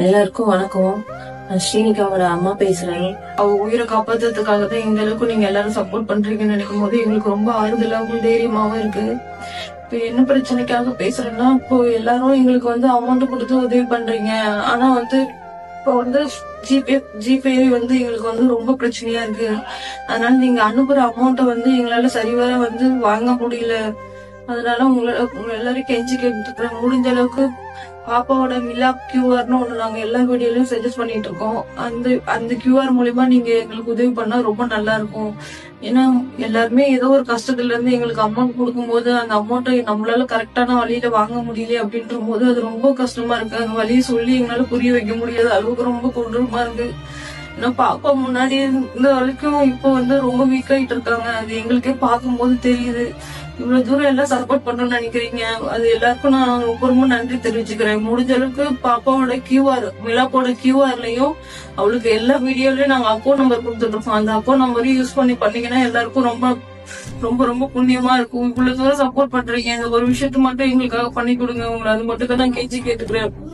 எல்லாருக்கும் வணக்கம். நான் ஸ்ரீனிகாவோட அம்மா பேசுறேன். அவ உயிரை காப்பாத்துறதுக்காக தான் இந்த அளவுக்கு நீங்க எல்லாரும் சப்போர்ட் பண்றீங்கன்னு நினைக்கும் போது எங்களுக்கு ரொம்ப ஆறுதலாகவும் தைரியமாவும் இருக்கு. இப்ப என்ன பிரச்சனைக்காக பேசுறேன்னா, இப்போ எல்லாரும் எங்களுக்கு அமௌண்ட் கொடுத்து உதவி பண்றீங்க. ஆனா இப்போ ஜிபே எங்களுக்கு ரொம்ப பிரச்சனையா இருக்கு. அதனால நீங்க அனுப்புற அமௌண்ட்டை எங்களால சரிவர வாங்க முடியல. அதனால உங்க எல்லாரும் கெஞ்சி கேட்டுக்கிறேன். முடிஞ்ச அளவுக்கு பாப்பாவோட மிலா கியூஆர்னு ஒண்ணு நாங்க எல்லா வீடியோலயும் சஜஸ்ட் பண்ணிட்டு இருக்கோம். அந்த கியூஆர் மூலியமா நீங்க எங்களுக்கு உதவி பண்ணா ரொம்ப நல்லா இருக்கும். ஏன்னா எல்லாருமே ஏதோ ஒரு கஷ்டத்துல இருந்து எங்களுக்கு அமௌண்ட் கொடுக்கும் போது அந்த அமௌண்ட்டை நம்மளால கரெக்டான வழியில வாங்க முடியல அப்படின்ற போது அது ரொம்ப கஷ்டமா இருக்கு. அந்த வழியை சொல்லி எங்களால புரிய வைக்க முடியாத அளவுக்கு ரொம்ப கொடூரமா இருக்கு. ஏன்னா பாப்பா முன்னாடி இருந்த வரைக்கும் இப்போ ரொம்ப வீக் ஆயிட்டு இருக்காங்க. அது எங்களுக்கே பார்க்கும்போது தெரியுது. இவ்வளவு தூரம் எல்லாம் சப்போர்ட் பண்ணணும்னு நினைக்கிறீங்க. அது எல்லாருக்கும் நான் ரொம்ப நன்றி தெரிவிச்சுக்கிறேன். முடிஞ்ச அளவுக்கு பாப்பாவோட கியூஆர், மிலாப்போட கியூஆர்லயும் அவளுக்கு எல்லா வீடியோலயும் நாங்க அக்கௌண்ட் நம்பர் கொடுத்துட்டு இருக்கோம். அந்த அக்கௌண்ட் நம்பரையும் யூஸ் பண்ணீங்கன்னா எல்லாருக்கும் ரொம்ப ரொம்ப ரொம்ப புண்ணியமா இருக்கும். இவ்வளவு தூரம் சப்போர்ட் பண்றீங்க. இந்த ஒரு விஷயத்த மட்டும் எங்களுக்காக பண்ணி கொடுங்க. உங்களை அது மட்டும் தான் நான் கெஞ்சி கேட்டுக்கிறேன்.